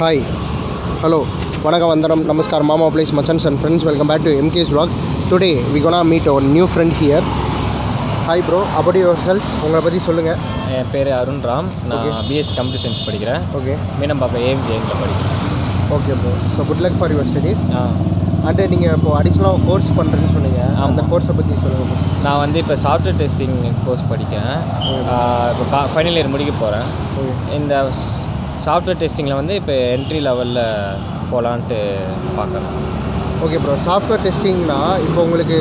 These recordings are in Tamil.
Hi, hello, வணக்கம் வந்தனம் நமஸ்கார் மாமா பிளேஸ் மச்சன்ஸ் and friends welcome back to MK's vlog. Today we gonna meet our new friend here. Hi bro, about yourself, உங்களை பற்றி சொல்லுங்கள். என் பேர் அருண் ராம். நான் பிஎஸ்சி கம்ப்யூட்டர் சயின்ஸ் படிக்கிறேன். ஓகே, மீனம்பாக்கம் AMJல படிக்கிறேன். Okay bro, so good luck for your studies. And நீங்கள் இப்போது அடிஷ்னலாக கோர்ஸ் பண்ணுறேன்னு சொன்னீங்க, அந்த கோர்ஸை பற்றி சொல்லுங்கள். நான் வந்து இப்போ சாஃப்ட்வேர் டெஸ்டிங் கோர்ஸ் படிக்கிறேன். இப்போ ஃபைனல் இயர் முடிக்க போகிறேன். இந்த சாஃப்ட்வேர் டெஸ்டிங்கில் வந்து இப்போ என்ட்ரி லெவலில் போகலான்ட்டு பார்க்குறேன். ஓகே ப்ரோ, சாஃப்ட்வேர் டெஸ்டிங்னா இப்போ உங்களுக்கு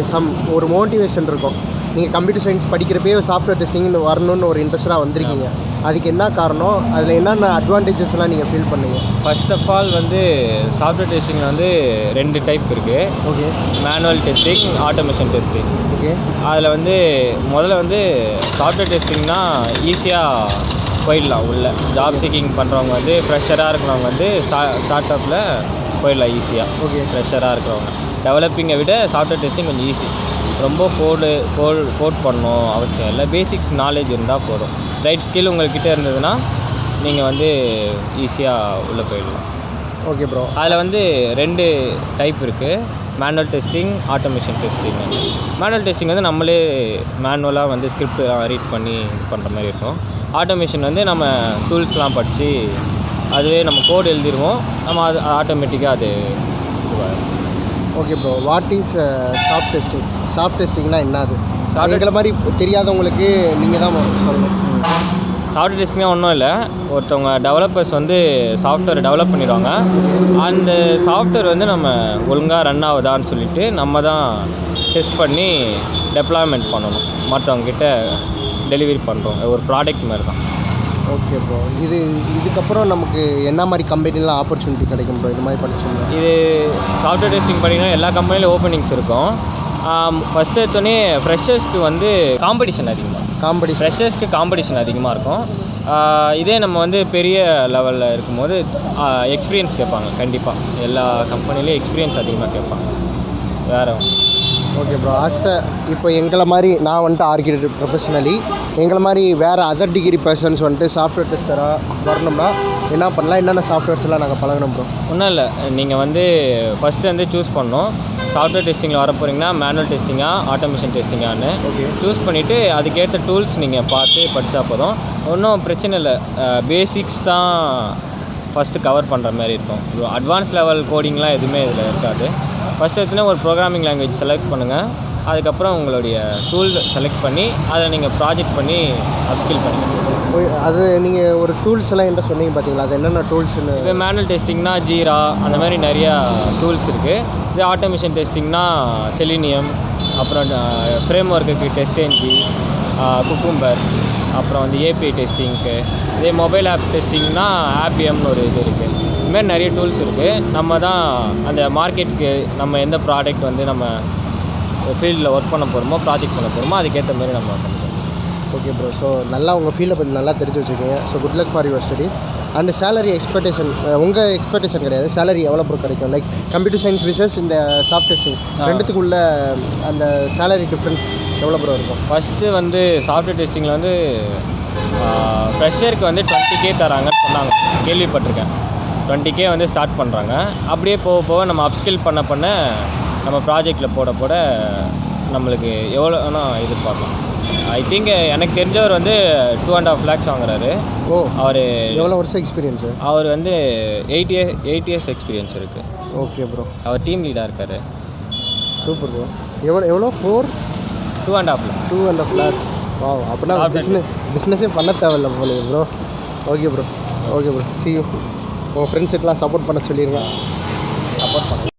ஒரு மோட்டிவேஷன் இருக்கும். நீங்கள் கம்ப்யூட்டர் சயின்ஸ் படிக்கிறப்பே சாஃப்ட்வேர் டெஸ்டிங் வரணும்னு ஒரு இன்ட்ரெஸ்டாக வந்திருக்கீங்க. அதுக்கு என்ன காரணம், அதில் என்னென்ன அட்வான்டேஜஸ்லாம் நீங்கள் ஃபீல் பண்ணீங்க? ஃபர்ஸ்ட் ஆஃப் ஆல் வந்து சாஃப்ட்வேர் டெஸ்டிங்கில் வந்து 2 டைப் இருக்குது. Okay, manual testing, automation testing. Okay, அதில் வந்து முதல்ல வந்து சாஃப்ட்வேர் டெஸ்டிங்னா ஈஸியாக போயிடலாம். உள்ள ஜாப் சீக்கிங் பண்ணுறவங்க வந்து ஃப்ரெஷராக இருக்கிறவங்க வந்து ஸ்டார்ட் அப்பில் போயிடலாம் ஈஸியாக. ஓகே, ஃப்ரெஷராக இருக்கிறவங்க டெவலப்பிங்கை விட சாஃப்ட்வேர் டெஸ்டிங் கொஞ்சம் ஈஸி. ரொம்ப கோட் பண்ணணும் அவசியம் இல்லை. பேசிக்ஸ் நாலேஜ் இருந்தால் போதும். ரைட் ஸ்கில் உங்கள்கிட்ட இருந்ததுன்னா நீங்கள் வந்து ஈஸியாக உள்ளே போயிடலாம். ஓகே ப்ரோ, அதில் வந்து 2 டைப் இருக்குது. Manual testing, automation testing. Manual testing வந்து நம்மளே மேனுவலாக வந்து ஸ்கிரிப்ட் ரீட் பண்ணி இது பண்ணுற மாதிரி இருக்கும். ஆட்டோமேஷன் வந்து நம்ம டூல்ஸ்லாம் படித்து அதுவே நம்ம கோட் எழுதிடுவோம், நம்ம அது ஆட்டோமேட்டிக்காக அது இதுவாகும். Okay bro, what is soft testing? Soft டெஸ்டிங்னா என்ன? அது எங்களை மாதிரி தெரியாதவங்களுக்கு நீங்கள் தான் சொல்லணும். சாஃப்ட்வேர் டெஸ்டிங்காக ஒன்றும் இல்லை. ஒருத்தவங்க டெவலப்பர்ஸ் வந்து சாஃப்ட்வேர் டெவலப் பண்ணிடுவாங்க. அந்த சாஃப்ட்வேர் வந்து நம்ம ஒழுங்காக ரன் ஆகுதான்னு சொல்லிவிட்டு நம்ம தான் டெஸ்ட் பண்ணி டெப்ளாய்மெண்ட் பண்ணணும். மற்றவங்கக்கிட்ட டெலிவரி பண்ணுறோம். ஒரு ப்ராடக்ட் மாதிரி தான். ஓகே ப்ரோ, இதுக்கப்புறம் நமக்கு என்ன மாதிரி கம்பெனிலாம் ஆப்பர்ச்சுனிட்டி கிடைக்கும் ப்ரோ இது மாதிரி படிச்சோம்னா? இது சாஃப்ட்வேர் டெஸ்டிங் பண்ணிங்கன்னா எல்லா கம்பெனிலையும் ஓப்பனிங்ஸ் இருக்கும். ஃபஸ்ட்டு எடுத்தோடனே ஃப்ரெஷர்ஸ்க்கு வந்து காம்படிஷன் அதிகமாக இருக்கும். இதே நம்ம வந்து பெரிய லெவலில் இருக்கும்போது எக்ஸ்பீரியன்ஸ் கேட்பாங்க. கண்டிப்பாக எல்லா கம்பெனிலையும் எக்ஸ்பீரியன்ஸ் அதிகமாக கேட்பாங்க. வேறு ஓகே ப்ரோ, இப்போ எங்களை மாதிரி நான் வந்துட்டு ஆர்கிடெக்ட் ப்ரொஃபஷனலி, எங்களை மாதிரி வேறு அதர் டிகிரி பர்சன்ஸ் வந்துட்டு சாஃப்ட்வேர் டெஸ்டராக வரணும்னா என்ன பண்ணலாம்? என்னென்ன சாஃப்ட்வேர்ஸ்லாம் நாங்கள் பழகணும் ப்ரோ? ஒன்றும் இல்லை, நீங்கள் வந்து ஃபஸ்ட்டு வந்து சூஸ் பண்ணணும். சாஃப்ட்வேர் டெஸ்டிங்கில் வர போகிறீங்கன்னா மேனுவல் டெஸ்டிங்காக, ஆட்டோமேஷன் டெஸ்டிங்கான்னு சூஸ் பண்ணிவிட்டு அதுக்கேற்ற டூல்ஸ் நீங்கள் பார்த்து படித்தா போதும். ஒன்றும் பிரச்சனை இல்லை. பேசிக்ஸ் தான் ஃபஸ்ட்டு கவர் பண்ணுற மாதிரி இருக்கும். அட்வான்ஸ் லெவல் கோடிங்லாம் எதுவுமே இதில் இருக்காது. ஃபஸ்ட்டு எடுத்துனா ஒரு ப்ரோக்ராமிங் லாங்குவேஜ் செலக்ட் பண்ணுங்கள். அதுக்கப்புறம் உங்களுடைய டூல் செலக்ட் பண்ணி அதை நீங்கள் ப்ராஜெக்ட் பண்ணி அப்ஸ்கில் பண்ணுங்கள். அது நீங்கள் ஒரு டூல்ஸ் எல்லாம் என்ன சொன்னீங்க பார்த்தீங்களா? அது என்னென்ன டூல்ஸ்னு? இப்போ மேனுவல் டெஸ்டிங்னா ஜீரா, அந்த மாதிரி நிறையா டூல்ஸ் இருக்குது. இது ஆட்டோமேஷன் டெஸ்டிங்னா செலினியம், அப்புறம் ஃப்ரேம் ஒர்க்குக்கு டெஸ்டென்ஜி, குக்கும்பர், அப்புறம் வந்து API டெஸ்டிங்க்கு. இதே மொபைல் ஆப் டெஸ்டிங்னா ஆப்பிஎம்னு ஒரு இது இருக்குது. இதுமாதிரி நிறைய டூல்ஸ் இருக்குது. நம்ம தான் அந்த மார்க்கெட்டுக்கு நம்ம எந்த ப்ராடக்ட் வந்து நம்ம ஃபீல்டில் ஒர்க் பண்ண போகிறோமோ, ப்ராஜெக்ட் பண்ண போகிறோமோ, அதுக்கேற்ற மாதிரி நம்ம பண்ணுறோம். ஓகே ப்ரோ, ஸோ நல்லா உங்கள் ஃபீல்டை பற்றி நல்லா தெரிஞ்சு வச்சுருக்கீங்க. So good luck for your studies. And salary expectation, உங்கள் எக்ஸ்பெக்டேஷன் கிடையாது, சேலரி எவ்வளோ ப்ரோ கிடைக்கும்? லைக் கம்ப்யூட்டர் சயின்ஸ் பிஸ்னஸ் இந்த சாஃப்ட் டெஸ்டிங் ரெண்டுத்துக்குள்ள அந்த சேலரி டிஃப்ரென்ஸ் எவ்வளோ ப்ரோ இருக்கும்? ஃபஸ்ட்டு வந்து சாஃப்ட்வேர் டெஸ்டிங்கில் வந்து ஃப்ரெஷருக்கு வந்து 20K தராங்கன்னு சொன்னாங்க, கேள்விப்பட்டிருக்கேன். 20K வந்து ஸ்டார்ட் பண்ணுறாங்க. அப்படியே போக போக நம்ம அப்ஸ்கில் பண்ண நம்ம ப்ராஜெக்டில் போட நம்மளுக்கு எவ்வளோ வேணால் எதிர்பார்க்கலாம். ஐ திங்க் எனக்கு தெரிஞ்சவர் வந்து 2.5 lakhs வாங்குறாரு. ஓ, அவர் எவ்வளோ வருஷம் எக்ஸ்பீரியன்ஸு? அவர் வந்து 8 years எக்ஸ்பீரியன்ஸ் இருக்குது. ஓகே ப்ரோ, அவர் டீம் லீடாக இருக்கார். Super bro. எவ்வளோ 2.5 lakh? வா, அப்படின்னா பிஸ்னஸே பண்ண தேவையில்ல போல bro. Okay bro, see you. உங்கள் ஃப்ரெண்ட்ஸுக்கெலாம் சப்போர்ட் பண்ண சொல்லிடுங்க. சப்போர்ட் பண்ண